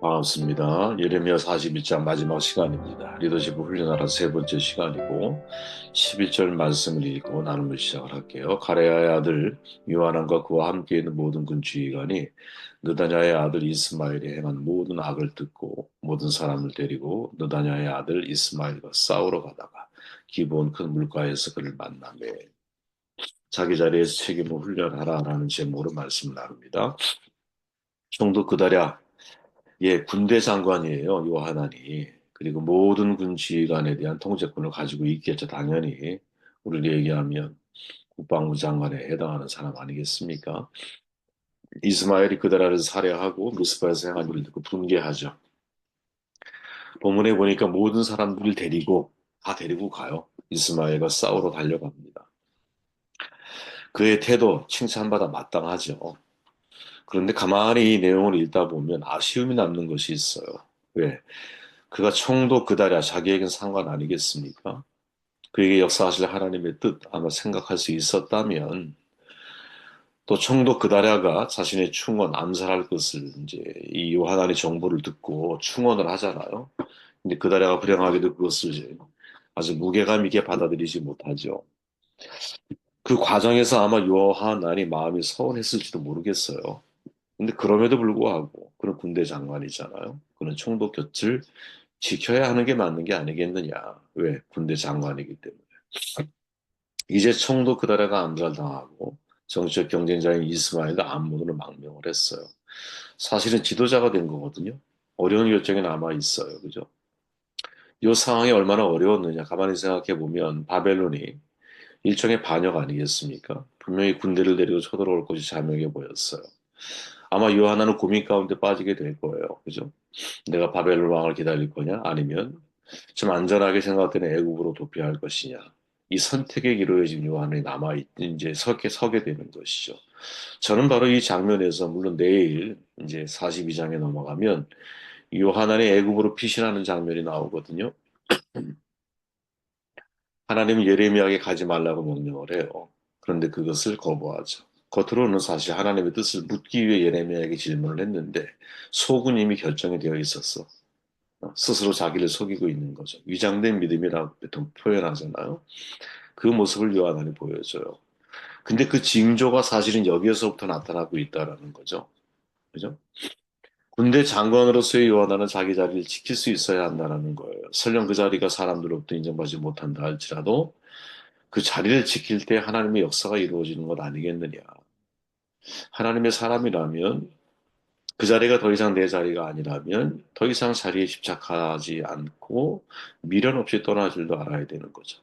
반갑습니다. 예레미야 41장 마지막 시간입니다. 리더십 훈련하라 세 번째 시간이고 11절 말씀을 읽고 나눔을 시작을 할게요. 가레아의 아들 요하난과 그와 함께 있는 모든 군주의관이 느다냐의 아들 이스마엘이 행한 모든 악을 듣고 모든 사람을 데리고 느다냐의 아들 이스마엘과 싸우러 가다가 기브온 큰 물가에서 그를 만나매 자기 자리에서 책임을 훈련하라라는 제목으로 말씀을 나눕니다. 총독 그다랴, 예, 군대 장관이에요, 요하난이. 그리고 모든 군 지휘관에 대한 통제권을 가지고 있겠죠, 당연히. 우리를 얘기하면 국방부 장관에 해당하는 사람 아니겠습니까? 이스마엘이 그다라를 살해하고 미스바에서 행한 일을 듣고 분개하죠. 본문에 보니까 모든 사람들을 데리고 다 데리고 가요. 이스마엘과 싸우러 달려갑니다. 그의 태도 칭찬받아 마땅하죠. 그런데 가만히 이 내용을 읽다 보면 아쉬움이 남는 것이 있어요. 왜? 그가 총독 그다랴 자기에겐 상관 아니겠습니까? 그에게 역사하실 하나님의 뜻 아마 생각할 수 있었다면 또 총독 그다랴가 자신의 충원 암살할 것을 이제 이 요하난의 정보를 듣고 충원을 하잖아요. 근데 그다랴가 불행하게도 그것을 이제 아주 무게감 있게 받아들이지 못하죠. 그 과정에서 아마 요하난이 마음이 서운했을지도 모르겠어요. 근데 그럼에도 불구하고 그는 군대 장관이잖아요. 그는 총독 곁을 지켜야 하는 게 맞는 게 아니겠느냐. 왜? 군대 장관이기 때문에. 이제 총독 그다라가 암살당하고 정치적 경쟁자인 이스마엘도 암문으로 망명을 했어요. 사실은 지도자가 된 거거든요. 어려운 결정이 남아 있어요. 그죠? 이 상황이 얼마나 어려웠느냐. 가만히 생각해 보면 바벨론이 일종의 반역 아니겠습니까? 분명히 군대를 데리고 쳐들어올 것이 자명해 보였어요. 아마 요하나는 고민 가운데 빠지게 될 거예요. 그죠? 내가 바벨론 왕을 기다릴 거냐? 아니면 좀 안전하게 생각되는 애국으로 도피할 것이냐. 이 선택의 기로에 지금 요한이 이제 서게 되는 것이죠. 저는 바로 이 장면에서 물론 내일 이제 42장에 넘어가면 요하난의 애국으로 피신하는 장면이 나오거든요. 하나님은 예레미야에게 가지 말라고 명령을 해요. 그런데 그것을 거부하죠. 겉으로는 사실 하나님의 뜻을 묻기 위해 예레미야에게 질문을 했는데 속은 이미 결정이 되어 있었어. 스스로 자기를 속이고 있는 거죠. 위장된 믿음이라고 보통 표현하잖아요. 그 모습을 요한안이 보여줘요. 근데 그 징조가 사실은 여기에서부터 나타나고 있다라는 거죠. 그죠? 군대 장관으로서의 요한안은 자기 자리를 지킬 수 있어야 한다는 거예요. 설령 그 자리가 사람들로부터 인정받지 못한다 할지라도 그 자리를 지킬 때 하나님의 역사가 이루어지는 것 아니겠느냐. 하나님의 사람이라면 그 자리가 더 이상 내 자리가 아니라면 더 이상 자리에 집착하지 않고 미련 없이 떠날 줄도 알아야 되는 거죠.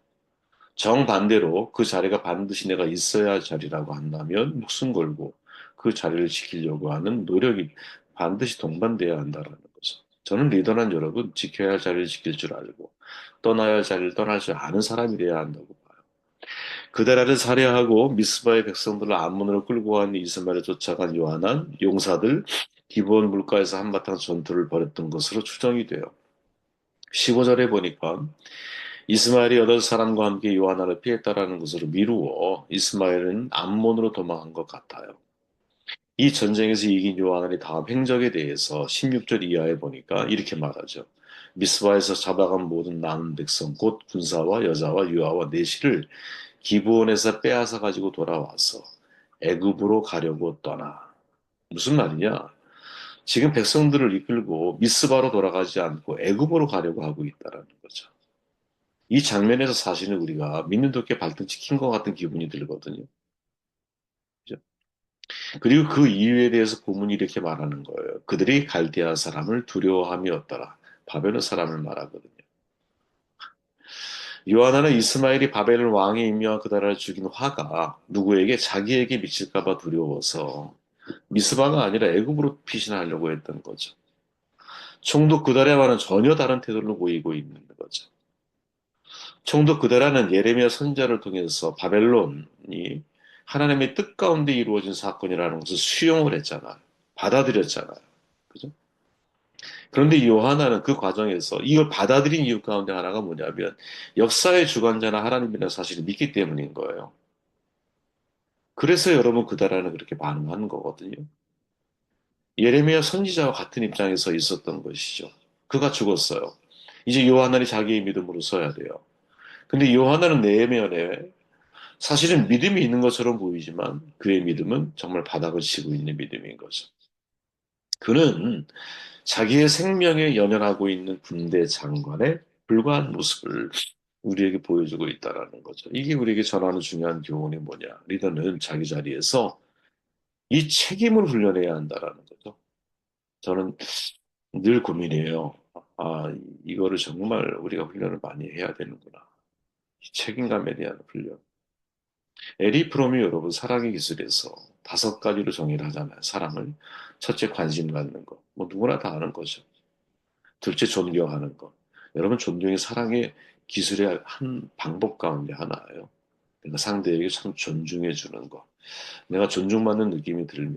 정반대로 그 자리가 반드시 내가 있어야 할 자리라고 한다면 목숨 걸고 그 자리를 지키려고 하는 노력이 반드시 동반돼야 한다는 거죠. 저는 리더란 여러분 지켜야 할 자리를 지킬 줄 알고 떠나야 할 자리를 떠날 줄 아는 사람이 돼야 한다고 봐요. 그데라를 살해하고 미스바의 백성들을 암문으로 끌고 간 이스마엘을 쫓아간 요한한 용사들 기브온 물가에서 한바탕 전투를 벌였던 것으로 추정이 돼요. 15절에 보니까 이스마엘이 여덟 사람과 함께 요하나를 피했다라는 것으로 미루어 이스마엘은 암몬으로 도망한 것 같아요. 이 전쟁에서 이긴 요하나의 다음 행적에 대해서 16절 이하에 보니까 이렇게 말하죠. 미스바에서 잡아간 모든 남은 백성 곧 군사와 여자와 유아와 내시를 기브온에서 빼앗아 가지고 돌아와서 애굽으로 가려고 떠나. 무슨 말이냐? 지금 백성들을 이끌고 미스바로 돌아가지 않고 애굽으로 가려고 하고 있다라는 거죠. 이 장면에서 사실은 우리가 믿는 도끼에 발등 찍힌 것 같은 기분이 들거든요. 그죠? 그리고 그 이유에 대해서 본문이 이렇게 말하는 거예요. 그들이 갈대아 사람을 두려워함이었더라. 바벨론 사람을 말하거든요. 요하나는 이스마엘이 바벨론 왕의 임명한 그다라를 죽인 화가 누구에게 자기에게 미칠까봐 두려워서 미스바가 아니라 애굽으로 피신하려고 했던 거죠. 총독 그다라와는 전혀 다른 태도를 보이고 있는 거죠. 총독 그다라는 예레미야 선지자를 통해서 바벨론이 하나님의 뜻 가운데 이루어진 사건이라는 것을 수용을 했잖아요. 받아들였잖아요. 그죠? 그런데 요하나는 그 과정에서 이걸 받아들인 이유 가운데 하나가 뭐냐면 역사의 주관자나 하나님이라는 사실을 믿기 때문인 거예요. 그래서 여러분 그다라는 그렇게 반응하는 거거든요. 예레미야 선지자와 같은 입장에 서 있었던 것이죠. 그가 죽었어요. 이제 요하나는 자기의 믿음으로 서야 돼요. 근데 요하나는 내면에 사실은 믿음이 있는 것처럼 보이지만 그의 믿음은 정말 바닥을 치고 있는 믿음인 거죠. 그는 자기의 생명에 연연하고 있는 군대 장관의 불과한 모습을 우리에게 보여주고 있다라는 거죠. 이게 우리에게 전하는 중요한 교훈이 뭐냐? 리더는 자기 자리에서 이 책임을 훈련해야 한다라는 거죠. 저는 늘 고민이에요. 아, 이거를 정말 우리가 훈련을 많이 해야 되는구나. 이 책임감에 대한 훈련. 에리 프롬이 여러분 사랑의 기술에서 5가지로 정의를 하잖아요. 사랑을. 첫째, 관심 갖는 것. 뭐 누구나 다 아는 거죠. 둘째, 존경하는 것. 여러분, 존경이 사랑의 기술의 한 방법 가운데 하나예요. 내가 상대에게 참 존중해 주는 것. 내가 존중받는 느낌이 들면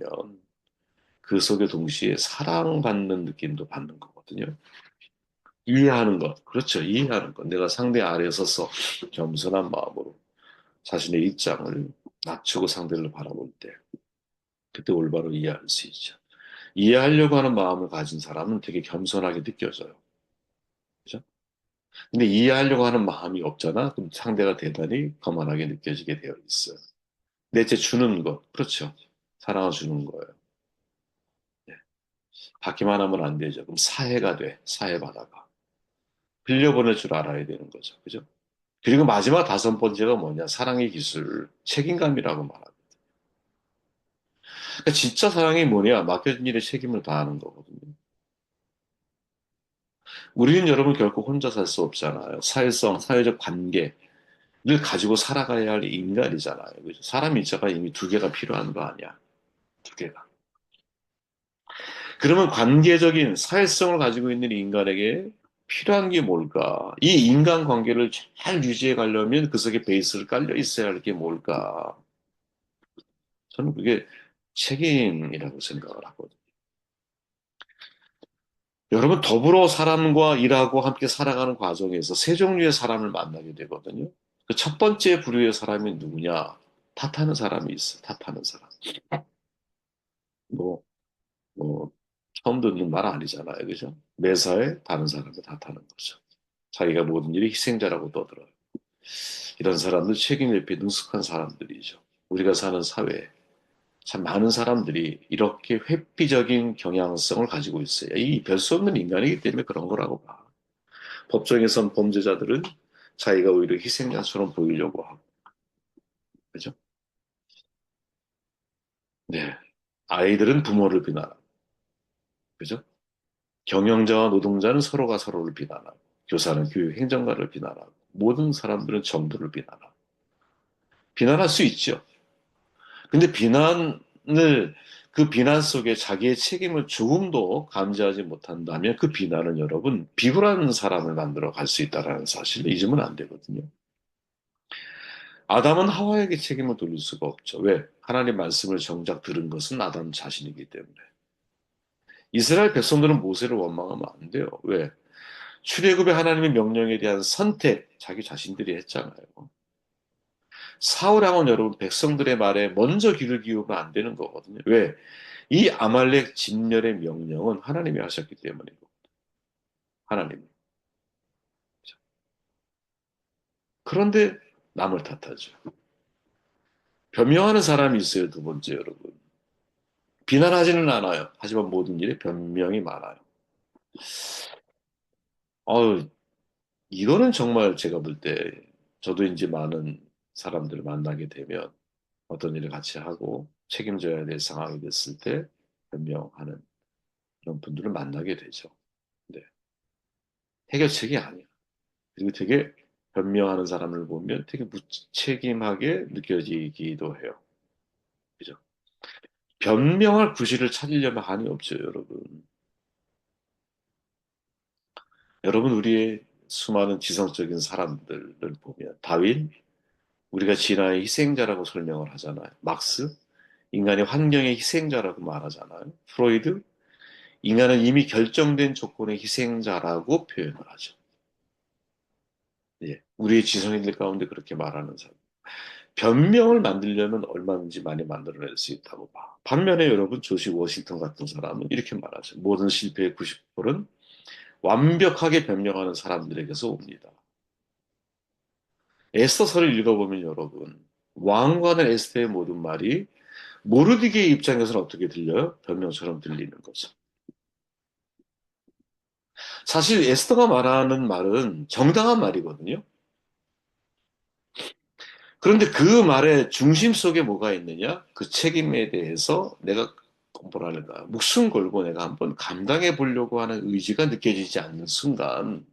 그 속에 동시에 사랑받는 느낌도 받는 거거든요. 이해하는 것. 그렇죠. 이해하는 것. 내가 상대 아래에 서서 겸손한 마음으로 자신의 입장을 낮추고 상대를 바라볼 때 그때 올바로 이해할 수 있죠. 이해하려고 하는 마음을 가진 사람은 되게 겸손하게 느껴져요. 그죠? 근데 이해하려고 하는 마음이 없잖아? 그럼 상대가 대단히 거만하게 느껴지게 되어 있어요. 넷째, 주는 것. 그렇죠. 사랑을 주는 거예요. 네. 받기만 하면 안 되죠. 그럼 사해가 돼. 사해받아가. 흘려보낼 줄 알아야 되는 거죠. 그죠? 그리고 마지막 5번째가 뭐냐? 사랑의 기술, 책임감이라고 말합니다. 그러니까 진짜 사랑이 뭐냐? 맡겨진 일에 책임을 다하는 거거든요. 우리는 여러분 결코 혼자 살 수 없잖아요. 사회성, 사회적 관계를 가지고 살아가야 할 인간이잖아요. 그죠? 사람 인자가 이미 2개가 필요한 거 아니야. 2개가. 그러면 관계적인 사회성을 가지고 있는 인간에게 필요한 게 뭘까? 이 인간 관계를 잘 유지해 가려면 그 속에 베이스를 깔려 있어야 할 게 뭘까? 저는 그게 책임이라고 생각을 하거든요. 여러분, 더불어 사람과 일하고 함께 살아가는 과정에서 3종류의 사람을 만나게 되거든요. 그 첫 번째 부류의 사람이 누구냐? 탓하는 사람이 있어. 탓하는 사람. 뭐, 뭐, 처음 듣는 말 아니잖아요. 그죠? 매사에 다른 사람을 탓하는 거죠. 자기가 모든 일이 희생자라고 떠들어요. 이런 사람들 책임 회피 능숙한 사람들이죠. 우리가 사는 사회에 참 많은 사람들이 이렇게 회피적인 경향성을 가지고 있어요. 이 별 수 없는 인간이기 때문에 그런 거라고 봐. 법정에선 범죄자들은 자기가 오히려 희생자처럼 보이려고 하고, 그죠? 네. 아이들은 부모를 비난하고, 그죠? 경영자와 노동자는 서로가 서로를 비난하고, 교사는 교육 행정가를 비난하고, 모든 사람들은 정부를 비난하고, 비난할 수 있죠. 근데 그 비난 속에 자기의 책임을 조금도 감지하지 못한다면 그 비난은 여러분, 비굴한 사람을 만들어 갈 수 있다는 사실을 잊으면 안 되거든요. 아담은 하와에게 책임을 돌릴 수가 없죠. 왜? 하나님 말씀을 정작 들은 것은 아담 자신이기 때문에. 이스라엘 백성들은 모세를 원망하면 안 돼요. 왜? 출애굽의 하나님의 명령에 대한 선택, 자기 자신들이 했잖아요. 사울왕은 여러분 백성들의 말에 먼저 귀를 기울이면 안 되는 거거든요. 왜? 이 아말렉 진멸의 명령은 하나님이 하셨기 때문이고, 하나님. 그런데 남을 탓하죠. 변명하는 사람이 있어요, 2번째 여러분. 비난하지는 않아요. 하지만 모든 일에 변명이 많아요. 어우, 이거는 정말 제가 볼 때, 저도 이제 많은 사람들을 만나게 되면 어떤 일을 같이 하고 책임져야 될 상황이 됐을 때 변명하는 그런 분들을 만나게 되죠. 네. 해결책이 아니야. 그리고 되게 변명하는 사람을 보면 되게 무책임하게 느껴지기도 해요. 그죠? 변명할 구실을 찾으려면 한이 없죠, 여러분. 여러분, 우리의 수많은 지성적인 사람들을 보면, 다윈, 우리가 진화의 희생자라고 설명을 하잖아요. 막스, 인간의 환경의 희생자라고 말하잖아요. 프로이드, 인간은 이미 결정된 조건의 희생자라고 표현을 하죠. 예. 우리의 지성인들 가운데 그렇게 말하는 사람. 변명을 만들려면 얼마든지 많이 만들어낼 수 있다고 봐. 반면에 여러분 조지 워싱턴 같은 사람은 이렇게 말하죠. 모든 실패의 90%는 완벽하게 변명하는 사람들에게서 옵니다. 에스더서를 읽어보면 여러분 왕과는 에스더의 모든 말이 모르드게의 입장에서는 어떻게 들려요? 변명처럼 들리는 거죠. 사실 에스더가 말하는 말은 정당한 말이거든요. 그런데 그 말의 중심 속에 뭐가 있느냐? 그 책임에 대해서 내가 뭐랄까 목숨 걸고 내가 한번 감당해 보려고 하는 의지가 느껴지지 않는 순간,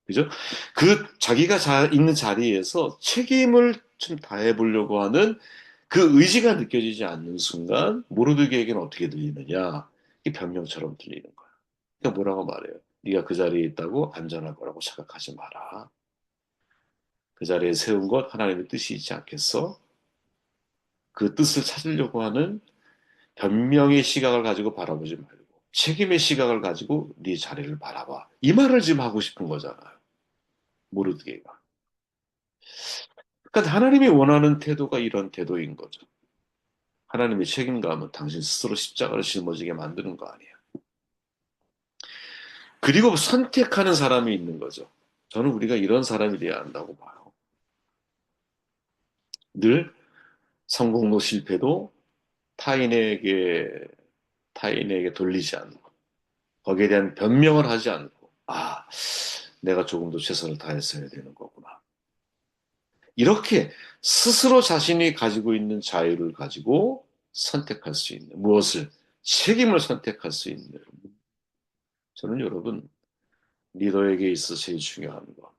그죠? 그 자기가 있는 자리에서 책임을 좀 다해 보려고 하는 그 의지가 느껴지지 않는 순간 모르드게에게는 어떻게 들리느냐? 이 변명처럼 들리는 거야. 그러니까 뭐라고 말해요? 네가 그 자리에 있다고 안전할 거라고 생각하지 마라. 그 자리에 세운 것 하나님의 뜻이 있지 않겠어? 그 뜻을 찾으려고 하는 변명의 시각을 가지고 바라보지 말고 책임의 시각을 가지고 네 자리를 바라봐. 이 말을 지금 하고 싶은 거잖아요. 모르드게가. 그러니까 하나님이 원하는 태도가 이런 태도인 거죠. 하나님의 책임감은 당신 스스로 십자가를 짊어지게 만드는 거 아니야. 그리고 선택하는 사람이 있는 거죠. 저는 우리가 이런 사람이 돼야 한다고 봐요. 늘 성공도 실패도 타인에게 타인에게 돌리지 않고 거기에 대한 변명을 하지 않고 내가 조금 더 최선을 다했어야 되는 거구나. 이렇게 스스로 자신이 가지고 있는 자유를 가지고 선택할 수 있는 무엇을 책임을 선택할 수 있는 저는 여러분 리더에게 있어 제일 중요한 거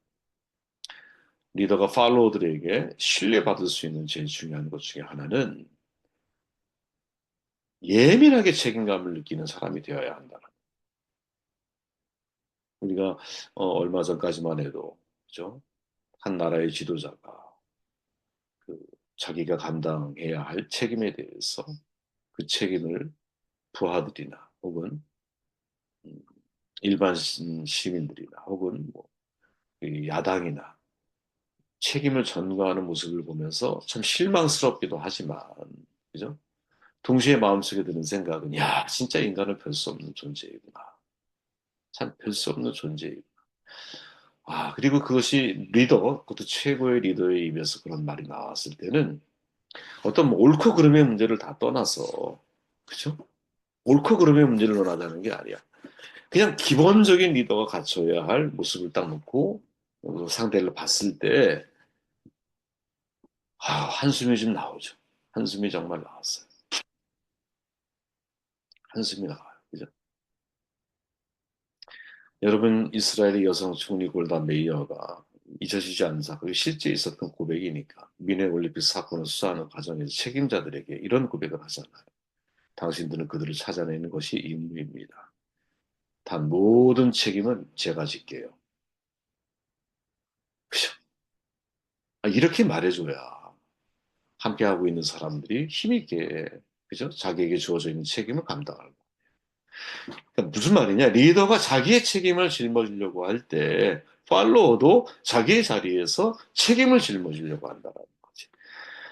리더가 팔로워들에게 신뢰받을 수 있는 제일 중요한 것 중에 하나는 예민하게 책임감을 느끼는 사람이 되어야 한다. 우리가 얼마 전까지만 해도 그죠? 한 나라의 지도자가 그 자기가 감당해야 할 책임에 대해서 그 책임을 부하들이나 혹은 음, 일반 시민들이나 혹은 이 야당이나 책임을 전가하는 모습을 보면서 참 실망스럽기도 하지만 그죠? 동시에 마음속에 드는 생각은 야 진짜 인간은 별 수 없는 존재이구나. 참 별 수 없는 존재이구나. 그리고 그것이 리더, 그것도 최고의 리더의 입에서 그런 말이 나왔을 때는 어떤 뭐 옳고 그름의 문제를 다 떠나서, 그죠? 옳고 그름의 문제를 논하자는 게 아니야. 그냥 기본적인 리더가 갖춰야 할 모습을 딱 놓고 상대를 봤을 때, 한숨이 좀 나오죠. 한숨이 정말 나왔어요. 한숨이 나와요. 그죠? 여러분, 이스라엘의 여성 총리 골다 메이어가 잊혀지지 않는 사건이 실제 있었던 고백이니까 미네 올림픽 사건을 수사하는 과정에서 책임자들에게 이런 고백을 하잖아요. 당신들은 그들을 찾아내는 것이 임무입니다. 단 모든 책임은 제가 질게요. 그죠? 이렇게 말해줘야 함께하고 있는 사람들이 힘있게 그죠? 자기에게 주어져 있는 책임을 감당하고. 그러니까 무슨 말이냐? 리더가 자기의 책임을 짊어지려고 할 때 팔로워도 자기의 자리에서 책임을 짊어지려고 한다는 거지.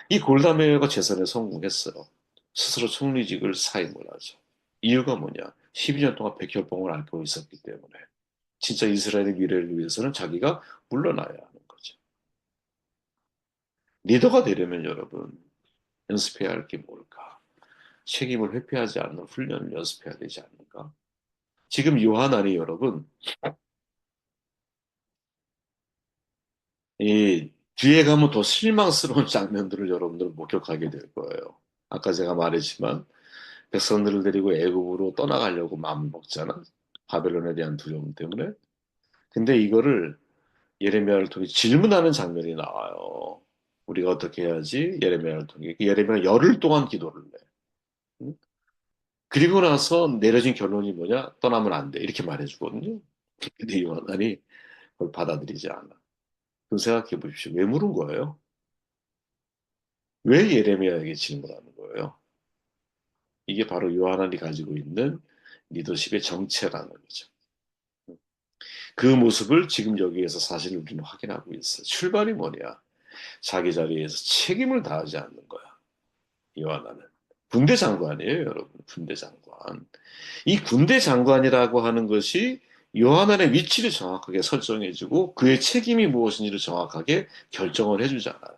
이 골다 메이어가 재선에 성공했어요. 스스로 총리직을 사임을 하죠. 이유가 뭐냐? 12년 동안 백혈병을 앓고 있었기 때문에. 진짜 이스라엘의 미래를 위해서는 자기가 물러나야 하는 거죠. 리더가 되려면 여러분 연습해야 할 게 뭘까? 책임을 회피하지 않는 훈련을 연습해야 되지 않는가? 지금 요한안이 여러분 이 뒤에 가면 더 실망스러운 장면들을 여러분들 목격하게 될 거예요. 아까 제가 말했지만 백성들을 데리고 애굽으로 떠나가려고 마음을 먹잖아. 바벨론에 대한 두려움 때문에. 근데 이거를 예레미야를 통해 질문하는 장면이 나와요. 우리가 어떻게 해야지? 예레미야를 통해. 예레미야 열흘 동안 기도를 해. 응? 그리고 나서 내려진 결론이 뭐냐? 떠나면 안 돼. 이렇게 말해주거든요. 근데 요한이 그걸 받아들이지 않아. 그럼 생각해 보십시오. 왜 물은 거예요? 왜 예레미야에게 질문하는 거예요? 이게 바로 요한이 가지고 있는 리더십의 정체라는 거죠. 그 모습을 지금 여기에서 사실 우리는 확인하고 있어요. 출발이 뭐냐? 자기 자리에서 책임을 다하지 않는 거야. 요하나는. 군대 장관이에요, 여러분. 군대 장관. 이 군대 장관이라고 하는 것이 요하나의 위치를 정확하게 설정해주고 그의 책임이 무엇인지를 정확하게 결정을 해주잖아요.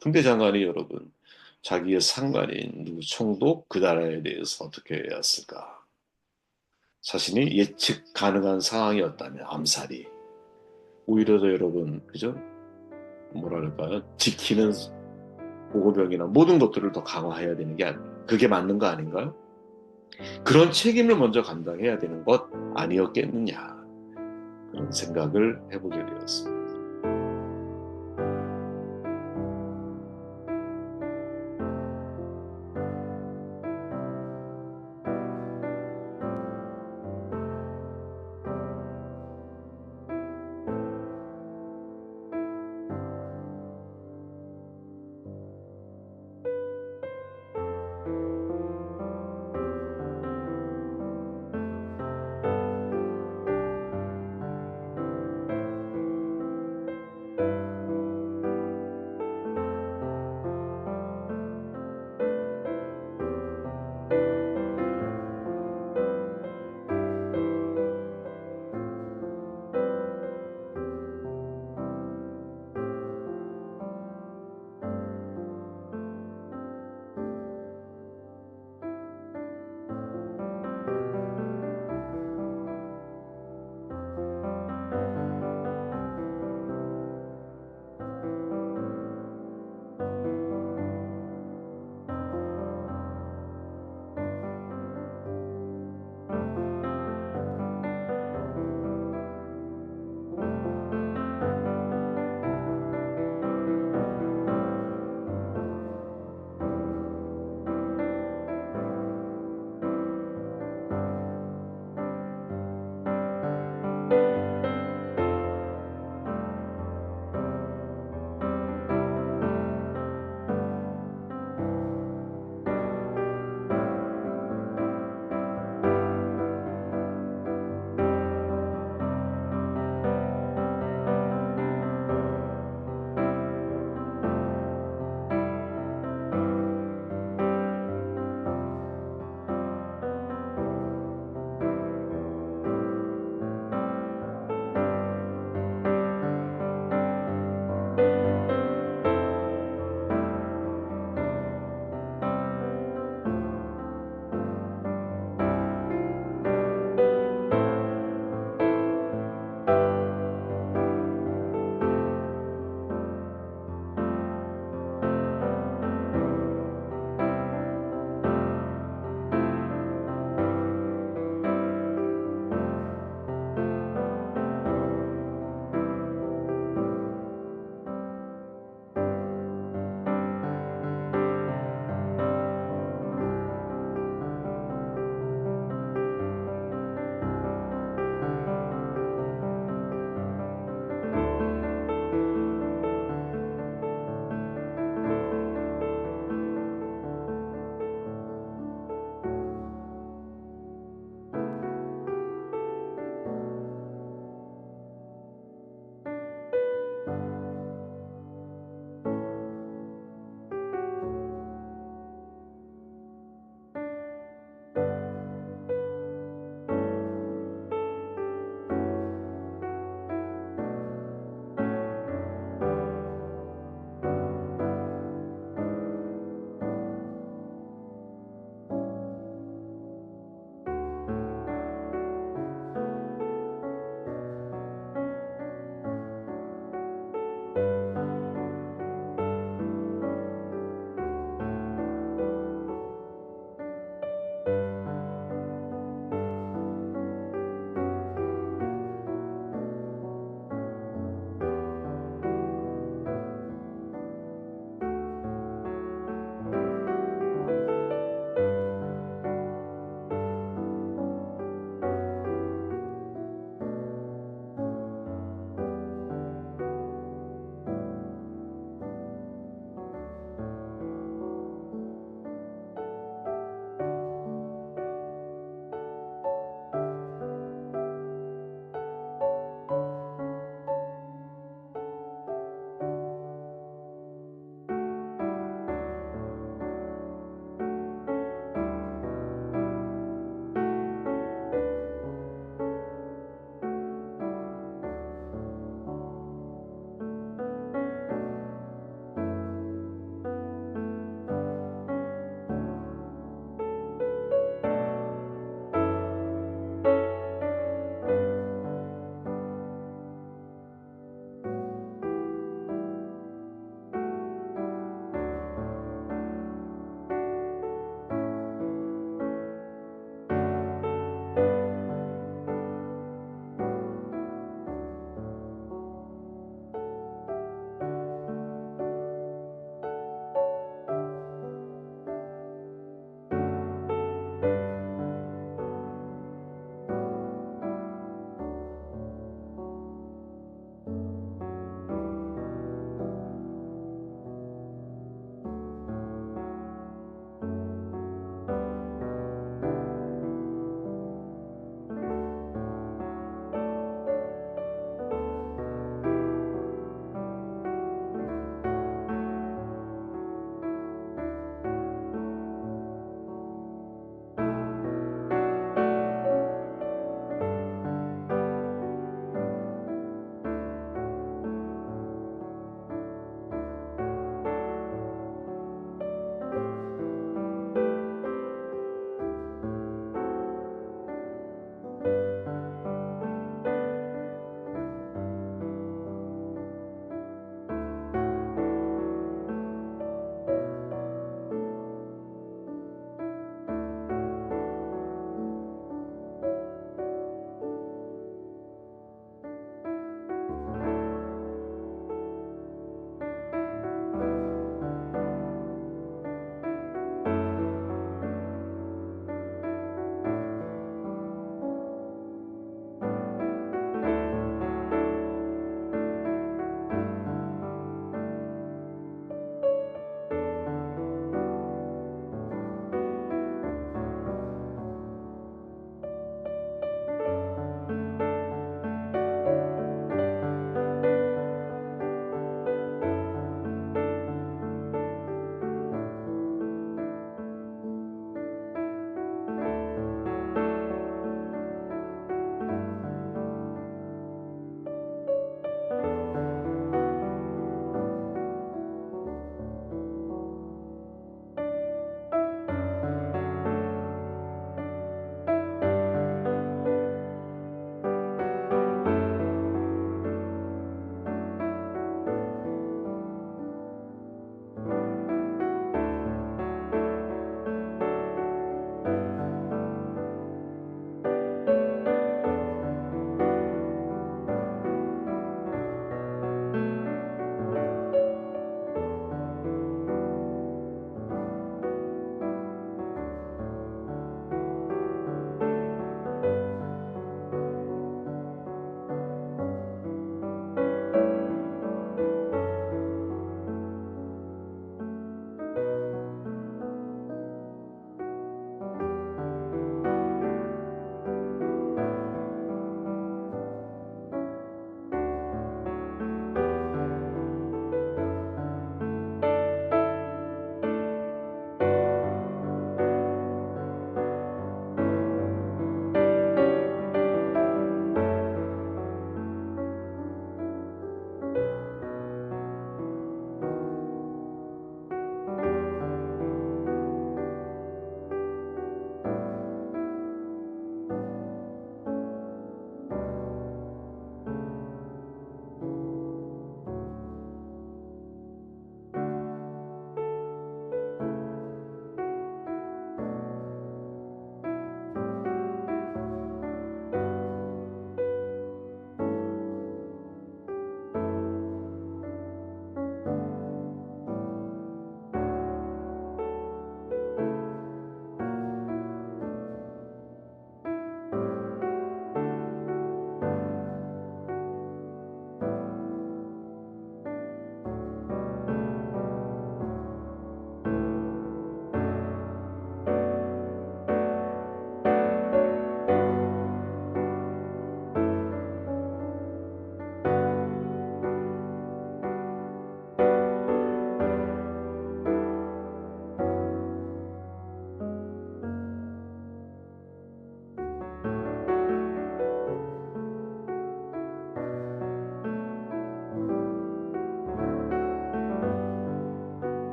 군대 장관이 여러분, 자기의 상관인 누구 총독 그 나라에 대해서 어떻게 해야 했을까? 자신이 예측 가능한 상황이었다면 암살이 오히려 더 여러분, 그죠? 뭐랄까요? 지키는 보고병이나 모든 것들을 더 강화해야 되는 게 그게 맞는 거 아닌가요? 그런 책임을 먼저 감당해야 되는 것 아니었겠느냐 그런 생각을 해보게 되었습니다.